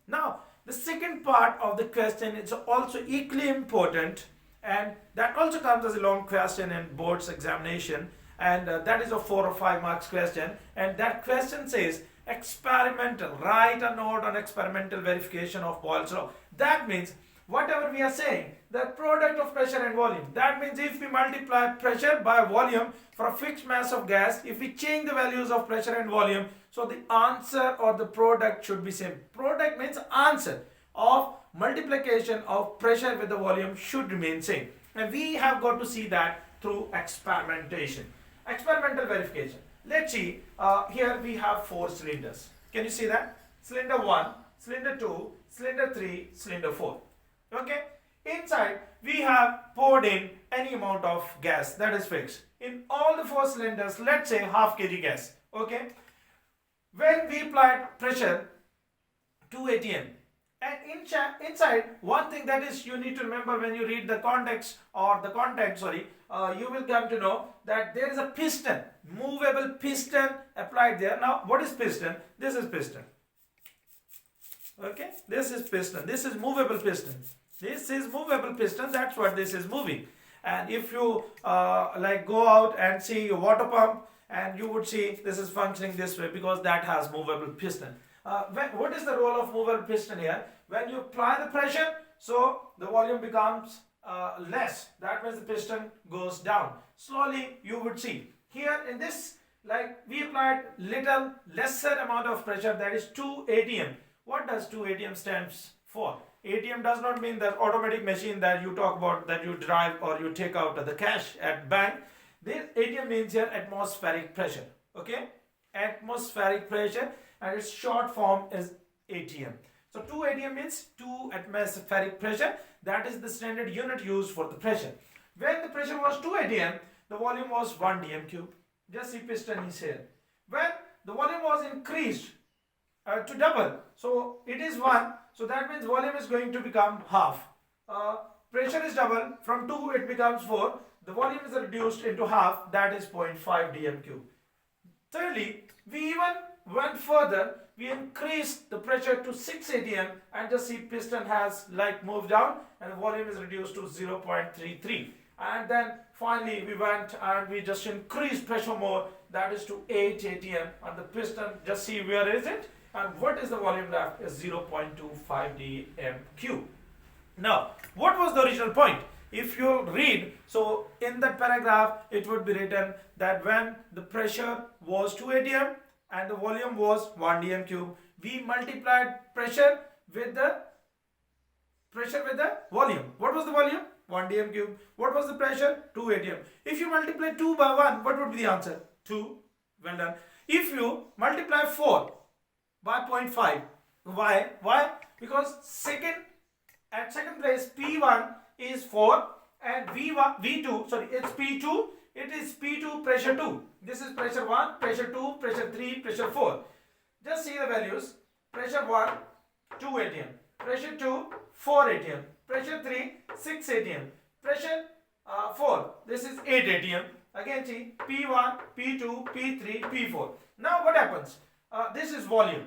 Now, the second part of the question is also equally important, and that also comes as a long question in board's examination, and that is a 4 or 5 marks question, and that question says experimental, write a note on experimental verification of Boyle's law. That means whatever we are saying, the product of pressure and volume, that means if we multiply pressure by volume for a fixed mass of gas, if we change the values of pressure and volume, so the answer or the product should be same. Product means answer of multiplication of pressure with the volume should remain same, and we have got to see that through experimentation. Experimental verification. Let's see, here we have 4 cylinders. Can you see that? Cylinder 1, cylinder 2, cylinder 3, cylinder 4. Okay, inside we have poured in any amount of gas that is fixed. In all the 4 cylinders, let's say half kg gas. Okay, when we applied pressure 2 atm, and inside one thing that is you need to remember when you read the context or the content, you will come to know that there is a piston, movable piston applied there. Now what is piston? This is piston. Okay, this is piston, this is movable piston, this is movable piston, that's what this is moving. And if you like go out and see your water pump, and you would see this is functioning this way because that has movable piston. What is the role of movable piston here? When you apply the pressure, so the volume becomes less, that means the piston goes down. Slowly you would see here in this, like we applied little lesser amount of pressure, that is 2 atm. What does 2 atm stands for? ATM does not mean that automatic machine that you talk about, that you drive or you take out the cash at bank. This ATM means here atmospheric pressure. Okay, atmospheric pressure, and its short form is ATM. So 2 ATM means 2 atmospheric pressure. That is the standard unit used for the pressure. When the pressure was 2 atm, the volume was 1 dm cube. Just see piston is here. When the volume was increased to double, so it is 1, so that means volume is going to become half. Pressure is double, from 2 it becomes 4, the volume is reduced into half, that is 0.5 dm cube. Thirdly, we even went further, we increased the pressure to 6 atm, and just see piston has like moved down and the volume is reduced to 0.33. And then finally we went and we just increased pressure more, that is to 8 atm, and the piston, just see where is it, and what is the volume left is 0.25 dm cube. Now what was the original point? If you read, so in that paragraph it would be written that when the pressure was 2 atm and the volume was 1 dm cube, we multiplied pressure with the volume. What was the volume? 1 dm cube. What was the pressure? 2 atm. If you multiply 2 by 1, what would be the answer? 2. Well done. If you multiply 4 by 0.5, why? Because at second place P1 is 4 and V2, sorry, it's P2, it is P2 pressure 2. This is pressure 1, pressure 2, pressure 3, pressure 4. Just see the values. Pressure 1, 2 atm. Pressure 2, 4 atm. Pressure 3, 6 atm. Pressure 4, this is 8 atm. Again see P1, P2, P3, P4. Now what happens? This is volume.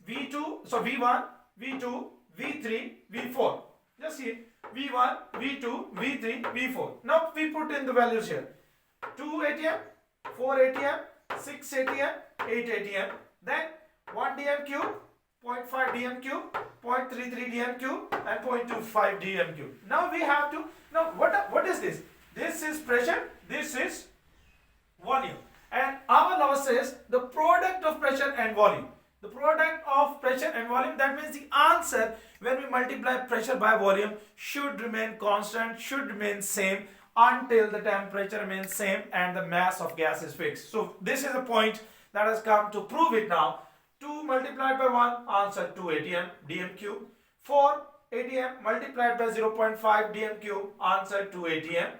V2, so V1, V2, V3, V4. Just see V1, V2, V3, V4. Now we put in the values here. 2 atm, 4 atm, 6 atm, 8 atm. Then 1 dm cube, 0.5 dm cube, 0.33 dm cube, and 0.25 dm cube. Now we have to, now what is this? This is pressure, this is volume. And our law says the product of pressure and volume. The product of pressure and volume, that means the answer when we multiply pressure by volume should remain constant, should remain same until the temperature remains same and the mass of gas is fixed. So this is a point that has come to prove it now. 2 multiplied by 1, answer 2 atm dm cube. 4 atm multiplied by 0.5 dm cube, answer 2 atm.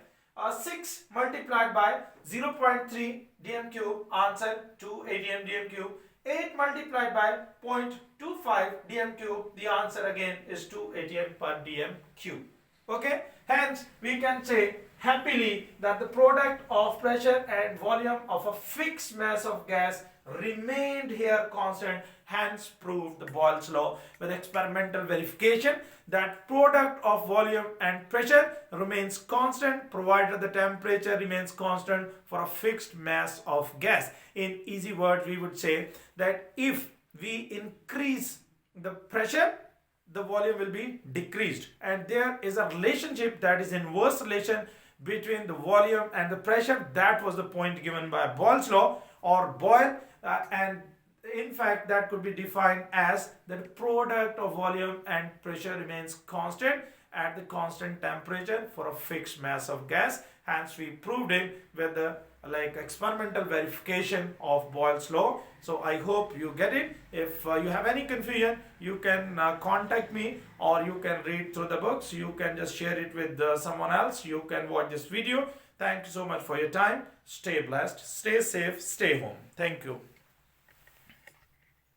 6 multiplied by 0.3 dm cube, answer 2 atm dm cube. 8 multiplied by 0.25 dm cube, the answer again is 2 atm per dm cube. Okay, hence we can say happily that the product of pressure and volume of a fixed mass of gas remained here constant, hence proved the Boyle's law with experimental verification that product of volume and pressure remains constant provided the temperature remains constant for a fixed mass of gas. In easy words, we would say that if we increase the pressure, the volume will be decreased, and there is a relationship, that is inverse relation between the volume and the pressure. That was the point given by Boyle's law or Boyle, and in fact that could be defined as the product of volume and pressure remains constant at the constant temperature for a fixed mass of gas. Hence we proved it with the experimental verification of Boyle's law. So I hope you get it. If you have any confusion, you can contact me, or you can read through the books. You can just share it with someone else. You can watch this video. Thank you so much for your time. Stay blessed, stay safe, stay home. Thank you.